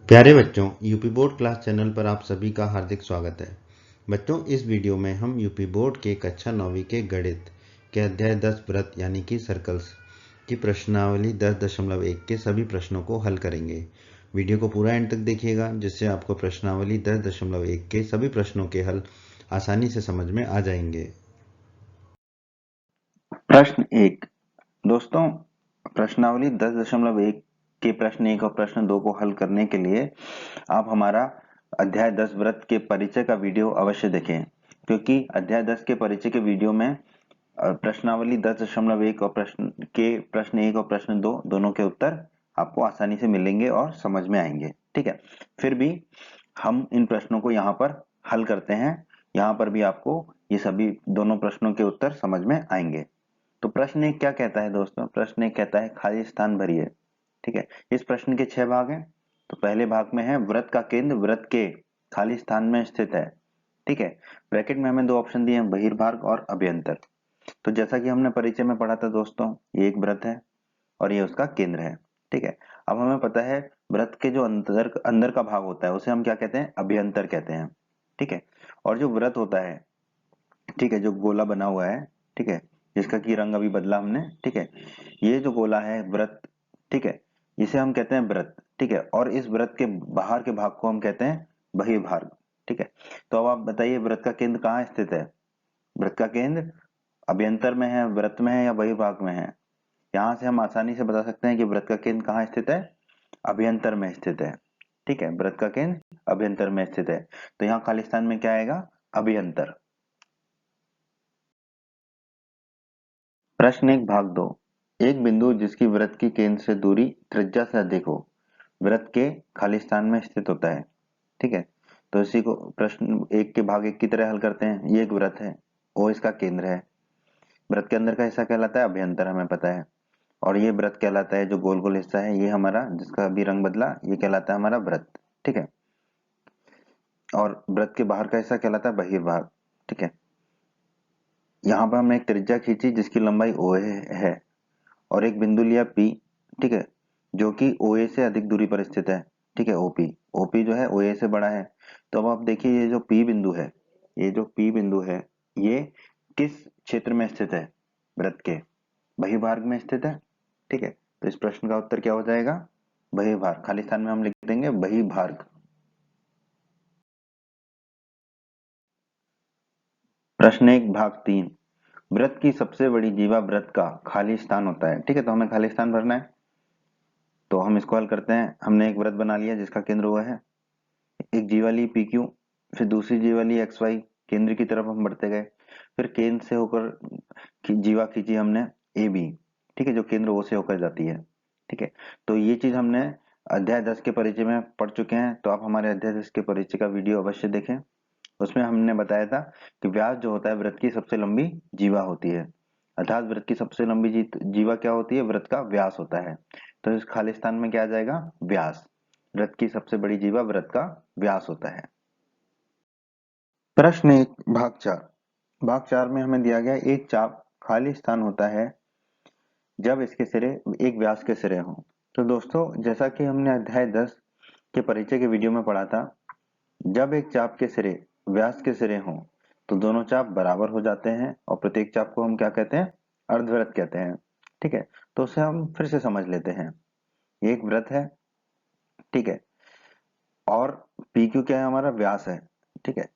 प्यारे बच्चों, UP board class channel पर आप सभी का हार्दिक स्वागत है। बच्चों, इस वीडियो में हम यूपी बोर्ड के कक्षा 9वीं के गणित के अध्याय 10 व्रत यानी कि सर्कल्स की प्रश्नावली 10.1 के सभी प्रश्नों को हल करेंगे। वीडियो को पूरा एंड तक देखिएगा, जिससे आपको प्रश्नावली 10.1 के सभी प्रश्नों के हल आसानी से समझ में आ जाएंगे। प्रश्न 1। दोस्तों, प्रश्नावली 10.1 के प्रश्न 1 और प्रश्न 2 को हल करने के लिए आप हमारा अध्याय 10 व्रत के परिचय का वीडियो अवश्य देखें, क्योंकि अध्याय 10 के परिचय के वीडियो में प्रश्नावली 10.1 और प्रश्न 1 और प्रश्न 2 दोनों के उत्तर आपको आसानी से मिलेंगे और समझ में आएंगे। ठीक है, फिर भी हम इन प्रश्नों को यहाँ पर हल करते हैं। यहाँ पर भी आपको ये सभी दोनों प्रश्नों के उत्तर समझ में आएंगे। तो प्रश्न एक क्या कहता है दोस्तों? प्रश्न एक कहता है खाली स्थान भरिए। ठीक है, इस प्रश्न के 6 भाग हैं। तो पहले भाग में है वृत्त का केंद्र वृत्त के खाली स्थान में स्थित है। ठीक है, ब्रैकेट में हमें दो ऑप्शन दिए हैं, बहिर्भाग और अभ्यंतर। तो जैसा कि हमने परिचय में पढ़ा था दोस्तों, ये एक वृत्त है और ये उसका केंद्र है। ठीक है, अब हमें पता है वृत्त के जो अंदर अंदर का भाग होता है उसे हम क्या कहते हैं? अभ्यंतर कहते हैं। ठीक है, और जो वृत्त होता है, ठीक है, जो गोला बना हुआ है, ठीक है, जिसका की रंग अभी बदला हमने, ठीक है, ये जो गोला है वृत्त, ठीक है, इसे हम कहते हैं वृत्त। ठीक है, और इस वृत्त के बाहर के भाग को हम कहते हैं बहिर्भाग। ठीक है, तो अब आप बताइए वृत्त का केंद्र कहाँ स्थित है? वृत्त का केंद्र अभ्यंतर में है, वृत्त में है या बहिर्भाग में है? यहाँ से हम आसानी से बता सकते हैं कि वृत्त का केंद्र कहाँ स्थित है? अभ्यंतर में स्थित है। ठीक है, वृत्त का केंद्र अभ्यंतर में स्थित है, तो यहाँ खाली स्थान में क्या आएगा? अभ्यंतर। प्रश्न एक भाग 2। एक बिंदु जिसकी वृत्त की केंद्र से दूरी त्रिज्या से अधिक हो वृत्त के खाली स्थान में स्थित होता है। ठीक है, तो इसी को प्रश्न एक के भाग 1 की तरह हल करते हैं। ये एक वृत्त है, ओ इसका केंद्र है। वृत्त के अंदर का हिस्सा कहलाता है अभ्यंतर, हमें पता है। और ये वृत्त कहलाता है, जो गोल गोल हिस्सा है ये हमारा, जिसका अभी रंग बदला, ये कहलाता है हमारा वृत्त। ठीक है, और वृत्त के बाहर का हिस्सा कहलाता है बहिर्भाग। ठीक है, यहाँ पर हमने एक त्रिज्या खींची जिसकी लंबाई ओ है और एक बिंदु लिया P, ठीक है, जो कि OA से अधिक दूरी पर स्थित है। ठीक है, OP जो है OA से बड़ा है। तो अब आप देखिए ये जो P बिंदु है, ये जो P बिंदु है, ये किस क्षेत्र में स्थित है? वृत्त के बहिर्भाग में स्थित है। ठीक है, तो इस प्रश्न का उत्तर क्या हो जाएगा? बहिर्भाग। खाली स्थान में हम लिख देंगे बहिर्भाग। प्रश्न एक भाग 3। वृत्त की सबसे बड़ी जीवा वृत्त का खाली स्थान होता है। ठीक है, तो हमें खाली स्थान भरना है, तो हम इसको हल करते हैं। हमने एक वृत्त बना लिया जिसका केंद्र हुआ है, एक जीवा ली PQ, फिर दूसरी जीवा ली XY। केंद्र की तरफ हम बढ़ते गए, फिर केंद्र से होकर जीवा खींची हमने AB। ठीक है, जो केंद्र O से होकर जाती है। ठीक है, तो ये चीज हमने अध्याय 10 के परिचय में पढ़ चुके हैं, तो आप हमारे अध्याय 10 के परिचय का वीडियो अवश्य देखें। उसमें हमने बताया था कि व्यास जो होता है वृत्त की सबसे लंबी जीवा होती है, अर्थात वृत्त की सबसे लंबी जीवा क्या होती है? वृत्त का व्यास होता है। तो इस खाली स्थान में क्या आ जाएगा? व्यास। वृत्त की सबसे बड़ी जीवा वृत्त का व्यास होता है। प्रश्न एक भाग 4। भाग 4 में हमें दिया गया एक चाप खाली स्थान होता है जब इसके सिरे एक व्यास के सिरे हों। तो दोस्तों, जैसा कि हमने अध्याय 10 के परिचय के वीडियो में पढ़ा था, जब एक चाप के सिरे व्यास के सिरे हों तो दोनों चाप बराबर हो जाते हैं और प्रत्येक चाप को हम क्या कहते हैं? अर्धवृत्त कहते हैं। ठीक है, तो उसे हम फिर से समझ लेते हैं। ये एक वृत्त है, ठीक है, और PQ क्या है? हमारा व्यास है। ठीक है,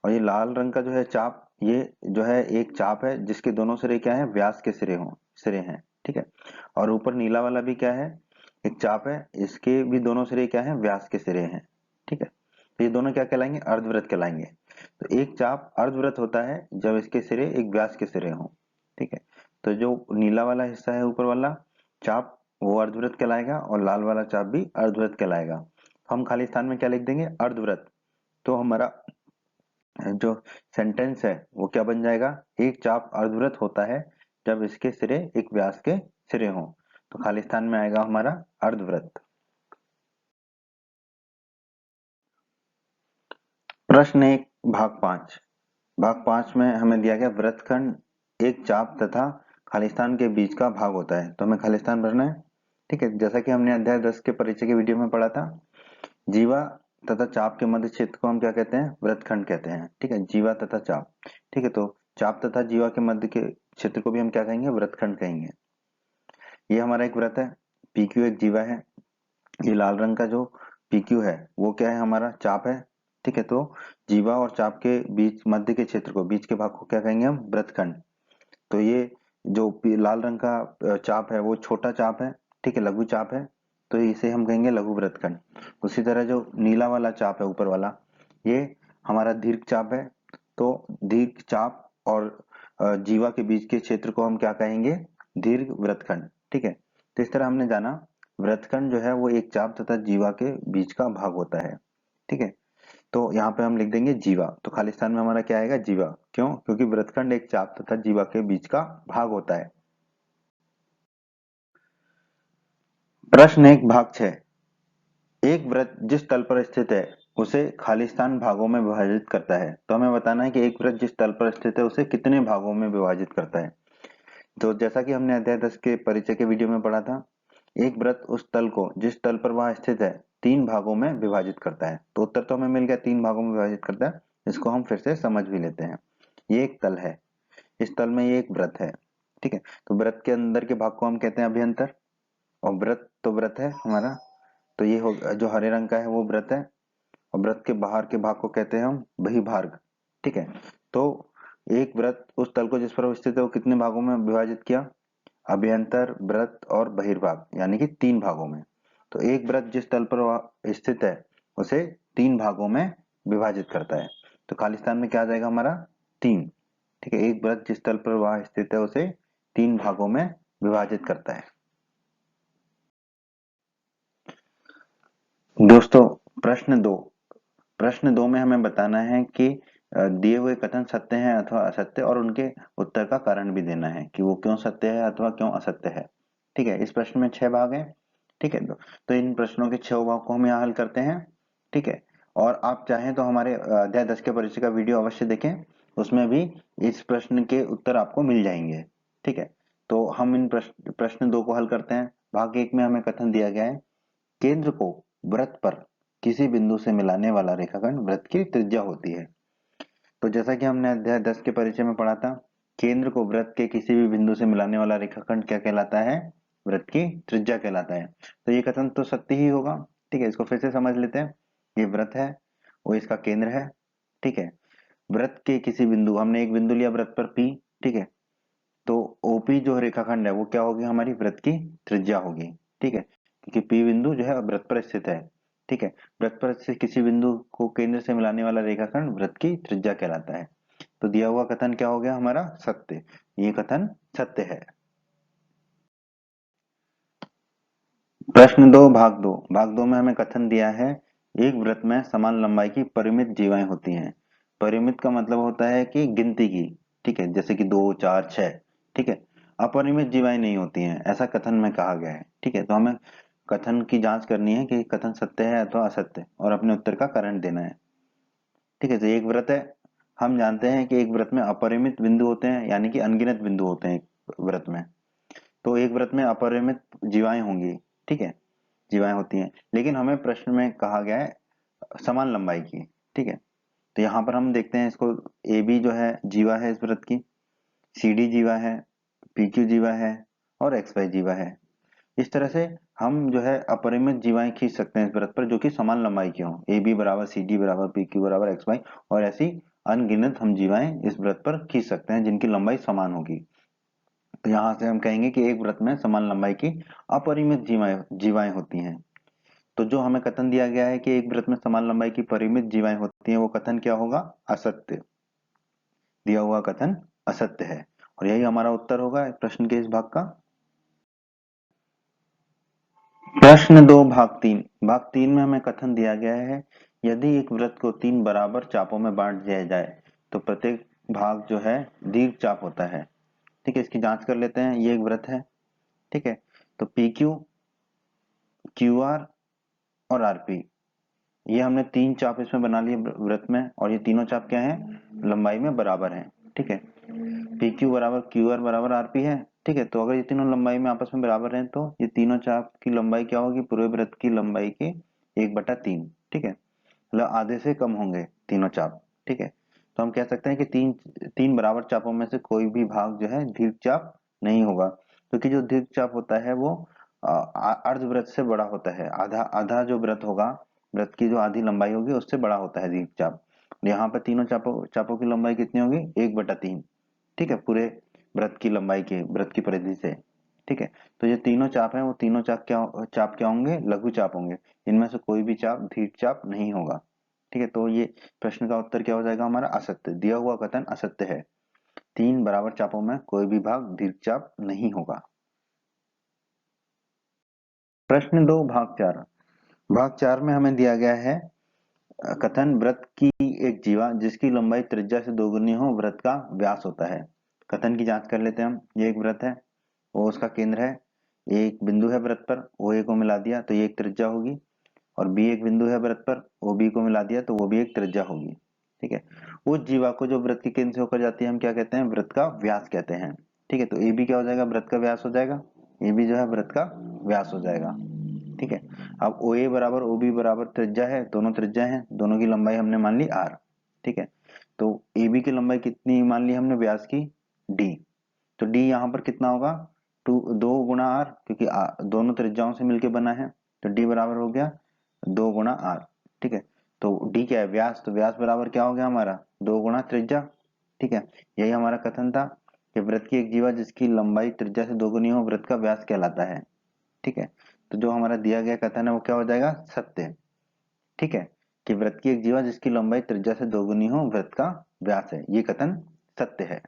और ये लाल रंग का जो है चाप, ये जो है एक चाप है जिसके दोनों सिरे क्या है? व्यास के सिरे हैं। ठीक है, और ऊपर नीला वाला भी क्या है? एक चाप है, इसके भी दोनों सिरे क्या है? व्यास के सिरे हैं। ठीक है, तो ये दोनों क्या कहलाएंगे? अर्धवृत्त कहलाएंगे। तो एक चाप अर्धवृत्त होता है जब इसके सिरे एक व्यास के सिरे हों। ठीक है, तो जो नीला वाला हिस्सा है ऊपर वाला चाप, वो अर्धवृत्त कहलाएगा और लाल वाला चाप भी अर्धवृत्त कहलाएगा। हम खाली स्थान में क्या लिख देंगे? अर्धवृत्त। तो हमारा जो सेंटेंस है वो क्या बन जाएगा? एक चाप अर्धवृत्त होता है जब इसके सिरे एक व्यास के सिरे हों। तो खाली स्थान में आएगा हमारा अर्धवृत्त। प्रश्न एक भाग 5। भाग 5 में हमें दिया गया वृत्तखंड एक चाप तथा खाली स्थान के बीच का भाग होता है, तो हमें खाली स्थान भरना है। ठीक है, जैसा कि हमने अध्याय 10 के परिचय के वीडियो में पढ़ा था, जीवा तथा चाप के मध्य क्षेत्र को हम क्या कहते हैं? वृत्तखंड कहते हैं। ठीक है, जीवा तथा चाप। ठीक है, तो चाप तथा जीवा के मध्य के क्षेत्र को भी हम क्या कहेंगे? वृत्तखंड कहेंगे। ये हमारा एक वृत्त है, PQ एक जीवा है। ये लाल रंग का जो PQ है वो क्या है? हमारा चाप है। ठीक है, तो जीवा और चाप के बीच मध्य के क्षेत्र को, बीच के भाग को क्या कहेंगे हम? वृत्तखंड। तो ये जो लाल रंग का चाप है वो छोटा चाप है। ठीक है, लघु चाप है, तो इसे हम कहेंगे लघु वृत्तखंड। उसी तरह जो नीला वाला चाप है ऊपर वाला, ये हमारा दीर्घ चाप है। तो दीर्घ चाप और जीवा के बीच के क्षेत्र को हम क्या कहेंगे? दीर्घ वृत्तखंड। ठीक है, तो इस तरह हमने जाना वृत्तखंड जो है वो एक चाप तथा जीवा के बीच का भाग होता है। ठीक है, तो यहाँ पे हम लिख देंगे जीवा, तो खाली स्थान में हमारा क्या आएगा? जीवा। क्यों? क्योंकि वृत्तखंड एक चाप तथा जीवा के बीच का भाग होता है। प्रश्न 1 भाग 6। एक वृत्त जिस तल पर स्थित है उसे खाली स्थान भागों में विभाजित करता है। तो हमें बताना है कि एक वृत्त जिस तल पर स्थित है उसे कितने भागों में विभाजित करता है। तो जैसा कि हमने अध्याय 10 के परिचय के वीडियो में पढ़ा था, एक वृत्त उस तल को जिस तल पर वह स्थित है 3 भागों में विभाजित करता है। तो उत्तर तो हमें मिल गया, 3 भागों में विभाजित करता है। इसको हम फिर से समझ भी लेते हैं। ये एक तल है, इस तल में ये एक वृत्त है। ठीक है, तो वृत्त के अंदर के भाग को हम कहते हैं अभ्यंतर, और वृत्त तो वृत्त है हमारा, तो ये हो जो हरे रंग का है वो वृत्त है, और वृत्त के बाहर के भाग को कहते हैं हम बहिर्भाग। ठीक है, तो एक वृत्त उस तल को जिस पर स्थित है वो कितने भागों में विभाजित किया? अभ्यंतर, वृत्त और बहिर्भाग, यानी कि 3 भागों में। तो एक वृत्त जिस तल पर स्थित है उसे 3 भागों में विभाजित करता है। तो खाली स्थान में क्या आ जाएगा हमारा? 3। ठीक है, एक वृत्त जिस तल पर वह स्थित है उसे 3 भागों में विभाजित करता है। दोस्तों, प्रश्न 2 में हमें बताना है कि दिए हुए कथन सत्य हैं अथवा असत्य, और उनके उत्तर का कारण भी देना है कि वो क्यों सत्य है अथवा क्यों असत्य है। ठीक है, इस प्रश्न में 6 भाग हैं। ठीक है, तो इन प्रश्नों के 6 भाग को हम यहाँ हल करते हैं। ठीक है, और आप चाहें तो हमारे अध्याय 10 के परिचय का वीडियो अवश्य देखें, उसमें भी इस प्रश्न के उत्तर आपको मिल जाएंगे। ठीक है, तो हम इन प्रश्न 2 को हल करते हैं। भाग 1 में हमें कथन दिया गया है, केंद्र को वृत्त पर किसी बिंदु से मिलाने वाला रेखाखंड वृत्त की त्रिज्या होती है। तो जैसा कि हमने अध्याय 10 के परिचय में पढ़ा था, केंद्र को वृत्त के किसी भी बिंदु से मिलाने वाला रेखाखंड क्या कहलाता है? वृत्त की त्रिज्या कहलाता है। तो ये कथन तो सत्य ही होगा। ठीक है, इसको फिर से समझ लेते हैं। ये वृत्त है, वो इसका केंद्र है। ठीक है, वृत्त के किसी बिंदु, हमने एक बिंदु लिया वृत्त पर P। ठीक है, तो OP जो रेखाखंड है वो क्या होगी? हमारी वृत्त की त्रिज्या होगी। ठीक है, क्योंकि P बिंदु जो है वृत्त पर स्थित है। ठीक है, वृत्त पर से किसी बिंदु को केंद्र से मिलाने वाला रेखाखंड वृत्त की त्रिज्या कहलाता है। तो दिया हुआ कथन क्या हो गया हमारा? सत्य। ये कथन सत्य है। प्रश्न 2 भाग 2 में हमें कथन दिया है, एक वृत्त में समान लंबाई की परिमित जीवाएं होती हैं। परिमित का मतलब होता है कि गिनती की। ठीक है, जैसे कि 2, 4, 6। ठीक है, अपरिमित जीवाएं नहीं होती हैं, ऐसा कथन में कहा गया है। ठीक है, तो हमें कथन की जांच करनी है कि कथन सत्य है अथवा असत्य, और अपने उत्तर का कारण देना है। ठीक है, तो एक व्रत है, हम जानते हैं कि एक व्रत में अपरिमित बिंदु होते हैं, यानी कि अनगिनत बिंदु होते हैं एक व्रत में। तो एक व्रत में अपरिमित जीवाएं होंगी। ठीक है, जीवाएं होती हैं, लेकिन हमें प्रश्न में कहा गया है समान लंबाई की। ठीक है, तो यहाँ पर हम देखते हैं इसको, ए बी जो है जीवा है इस व्रत की, सी डी जीवा है, पी क्यू जीवा है, और एक्स वाई जीवा है। इस तरह से हम जो है अपरिमित जीवाएं खींच सकते हैं इस वृत्त पर, जो कि समान लंबाई की हो, ए बी बराबर सी डी बराबर पी क्यू बराबर एक्स वाई, और ऐसी अनगिनत हम जीवाएं इस वृत्त पर खींच सकते हैं जिनकी लंबाई समान होगी। तो यहाँ से हम कहेंगे कि एक वृत्त में समान लंबाई की अपरिमित जीवाएं होती हैं। तो जो हमें कथन दिया गया है कि एक वृत्त में समान लंबाई की परिमित जीवाएं होती हैं, वो कथन क्या होगा? असत्य। दिया हुआ कथन असत्य है, और यही हमारा उत्तर होगा प्रश्न के इस भाग का। प्रश्न 2 भाग 3 में हमें कथन दिया गया है, यदि एक वृत्त को 3 बराबर चापों में बांट दिया जाए तो प्रत्येक भाग जो है दीर्घ चाप होता है। ठीक है, इसकी जांच कर लेते हैं। ये एक वृत्त है। ठीक है, तो PQ, QR और RP, ये हमने 3 चाप इसमें बना लिए वृत्त में, और ये तीनों चाप क्या है? लंबाई में बराबर हैं। ठीक है, PQ बराबर QR बराबर RP है। ठीक है, तो अगर ये तीनों लंबाई में आपस में बराबर हैं तो ये तीनों चाप की लंबाई क्या होगी? पूरे वृत्त की लंबाई के 1/3, ठीक है, मतलब आधे से कम होंगे तीनों चाप, ठीक है। तो हम कह सकते हैं कि तीन बराबर चापों में से कोई भी भाग जो है दीर्घ चाप नहीं होगा, क्योंकि जो दीर्घ चाप होता है वो अर्धवृत्त से बड़ा होता है। आधा आधा जो वृत्त होगा, वृत्त की जो आधी लंबाई होगी उससे बड़ा होता है दीर्घ चाप। यहाँ पर तीनों चापों की लंबाई कितनी होगी? 1/3, ठीक है, पूरे वृत्त की लंबाई के, वृत्त की परिधि से, ठीक है। तो ये तीनों चाप हैं, वो तीनों चाप क्या होंगे? लघु चाप होंगे। इनमें से कोई भी चाप दीर्घ चाप नहीं होगा, ठीक है। तो ये प्रश्न का उत्तर क्या हो जाएगा हमारा? असत्य। दिया हुआ कथन असत्य है। 3 बराबर चापों में कोई भी भाग दीर्घ चाप नहीं होगा। प्रश्न 2 भाग 4। भाग 4 में हमें दिया गया है कथन वृत्त की एक जीवा जिसकी लंबाई त्रिज्या से दोगुनी हो वृत्त का व्यास होता है। कथन की जांच कर लेते हैं हम। ये एक वृत्त है, वो उसका केंद्र है, एक बिंदु है वृत्त पर, ओ ए को मिला दिया तो ये एक त्रिज्या होगी, और बी एक बिंदु है वृत्त पर, ओ बी को मिला दिया तो वो भी एक त्रिज्या होगी, ठीक है। उस जीवा को जो वृत्त के केंद्र से होकर जाती है हम क्या कहते हैं? वृत्त का व्यास कहते हैं, ठीक है। तो ए बी क्या हो जाएगा? वृत्त का व्यास हो जाएगा। ए बी जो है वृत्त का व्यास हो जाएगा, ठीक है। अब ओ ए बराबर ओ बी बराबर त्रिज्या है, दोनों त्रिज्या है, दोनों की लंबाई हमने मान ली आर, ठीक है। तो ए बी की लंबाई कितनी मान ली हमने व्यास की? डी। तो डी यहाँ पर कितना होगा? 2 गुणा आर, क्योंकि दोनों त्रिज्याओं से मिलकर बना है, तो डी बराबर हो गया 2 गुणा आर, ठीक है। तो डी क्या है? व्यास। तो व्यास बराबर क्या हो गया हमारा? 2 गुणा त्रिज्या, ठीक है। यही हमारा कथन था कि वृत्त की एक जीवा जिसकी लंबाई त्रिज्या से दोगुनी हो वृत्त का व्यास कहलाता है, ठीक है। तो जो हमारा दिया गया कथन है वो क्या हो जाएगा? सत्य, ठीक है, कि वृत्त की एक जीवा जिसकी लंबाई त्रिज्या से दोगुनी हो वृत्त का व्यास है, ये कथन सत्य है।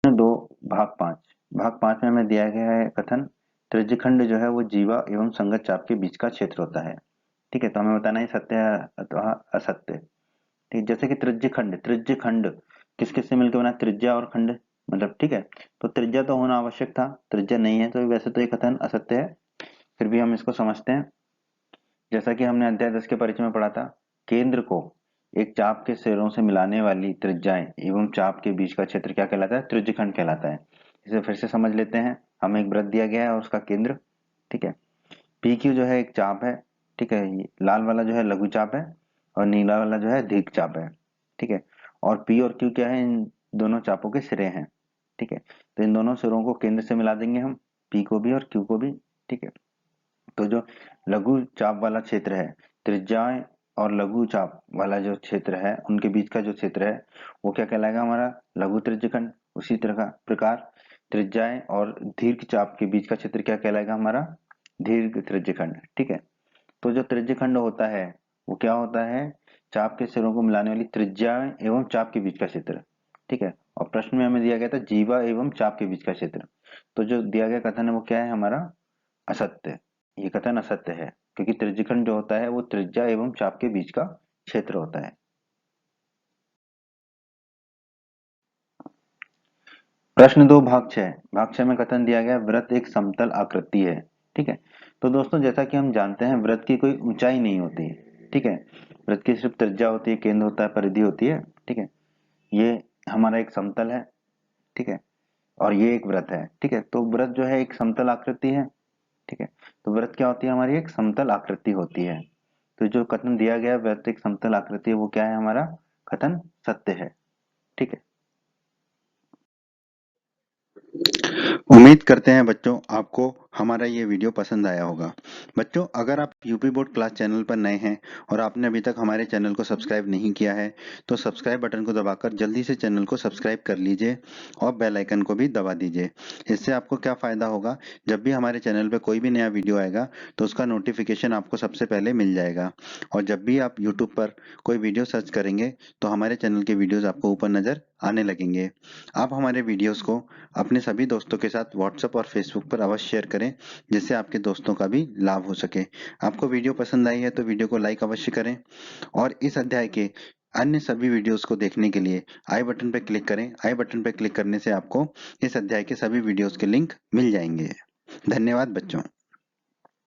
2 भाग 5। भाग 5 में हमें दिया गया है कथन त्रिज्यखंड जो है वो जीवा एवं संगत चाप के बीच का क्षेत्र होता है, ठीक है। तो हमें बताना है सत्य है अथवा असत्य, ठीक। जैसे कि त्रिज्यखंड किस किस से मिलकर बना? त्रिज्या और खंड, मतलब, ठीक है। तो त्रिज्या तो होना आवश्यक था, त्रिज्या नहीं है, तो वैसे तो ये कथन असत्य है, फिर भी हम इसको समझते हैं। जैसा कि हमने अध्याय 10 के परिचय में पढ़ा था, केंद्र को एक चाप के सिरों से मिलाने वाली त्रिज्याएं एवं चाप के बीच का क्षेत्र क्या कहलाता है? त्रिज्यखंड कहलाता है। इसे फिर से समझ लेते हैं। हमें एक वृत्त दिया गया है और उसका केंद्र, ठीक है। पी क्यू जो है एक चाप है, ठीक है। लाल वाला जो है लघु चाप है और नीला वाला जो है दीर्घ चाप है, ठीक है। और पी और क्यू क्या है? इन दोनों चापों के सिरे हैं, ठीक है। तो इन दोनों सिरों को केंद्र से मिला देंगे हम, पी को भी और क्यू को भी, ठीक है। तो जो लघु चाप वाला क्षेत्र है, त्रिज्याएं और लघु चाप वाला जो क्षेत्र है उनके बीच का जो क्षेत्र है वो क्या कहलाएगा हमारा? लघु त्रिज्यखंड। उसी तरह का प्रकार त्रिज्याएं और दीर्घ चाप के बीच का क्षेत्र क्या कहलाएगा हमारा? दीर्घ त्रिज्यखंड, ठीक है। तो जो त्रिज्यखंड होता है वो क्या होता है? चाप के सिरों को मिलाने वाली त्रिज्याएं एवं चाप के बीच का क्षेत्र, ठीक है। और प्रश्न में हमें दिया गया था जीवा एवं चाप के बीच का क्षेत्र। तो जो दिया गया कथन है वो क्या है हमारा? असत्य। ये कथन असत्य है, क्योंकि त्रिज्यखंड जो होता है वो त्रिज्या एवं चाप के बीच का क्षेत्र होता है। प्रश्न 2 भाग 6। भाग 6 में कथन दिया गया वृत्त एक समतल आकृति है, ठीक है। तो दोस्तों जैसा कि हम जानते हैं वृत्त की कोई ऊंचाई नहीं होती, ठीक है। वृत्त की सिर्फ त्रिज्या होती है, केंद्र होता है, परिधि होती है, ठीक है। ये हमारा एक समतल है, ठीक है, और ये एक वृत्त है, ठीक है। तो वृत्त जो है एक समतल आकृति है, ठीक है। तो वृत्त क्या होती है हमारी? एक समतल आकृति होती है। तो जो कथन दिया गया वृत्त एक समतल आकृति है वो क्या है हमारा? कथन सत्य है, ठीक है। उम्मीद करते हैं बच्चों आपको हमारा ये वीडियो पसंद आया होगा। बच्चों अगर आप यूपी बोर्ड क्लास चैनल पर नए हैं और आपने अभी तक हमारे चैनल को सब्सक्राइब नहीं किया है तो सब्सक्राइब बटन को दबाकर जल्दी से चैनल को सब्सक्राइब कर लीजिए और बेल आइकन को भी दबा दीजिए। इससे आपको क्या फ़ायदा होगा? जब भी हमारे चैनल पर कोई भी नया वीडियो आएगा तो उसका नोटिफिकेशन आपको सबसे पहले मिल जाएगा, और जब भी आप यूट्यूब पर कोई वीडियो सर्च करेंगे तो हमारे चैनल के वीडियोज़ आपको ऊपर नज़र आने लगेंगे। आप हमारे वीडियोज़ को अपने सभी दोस्तों के साथ व्हाट्सएप और फेसबुक पर अवश्य शेयर करें, जिससे आपके दोस्तों का भी लाभ हो सके। आपको वीडियो पसंद आई है तो वीडियो को लाइक अवश्य करें, और इस अध्याय के अन्य सभी वीडियोस को देखने के लिए आई बटन पर क्लिक करें। आई बटन पर क्लिक करने से आपको इस अध्याय के सभी वीडियोस के लिंक मिल जाएंगे। धन्यवाद बच्चों।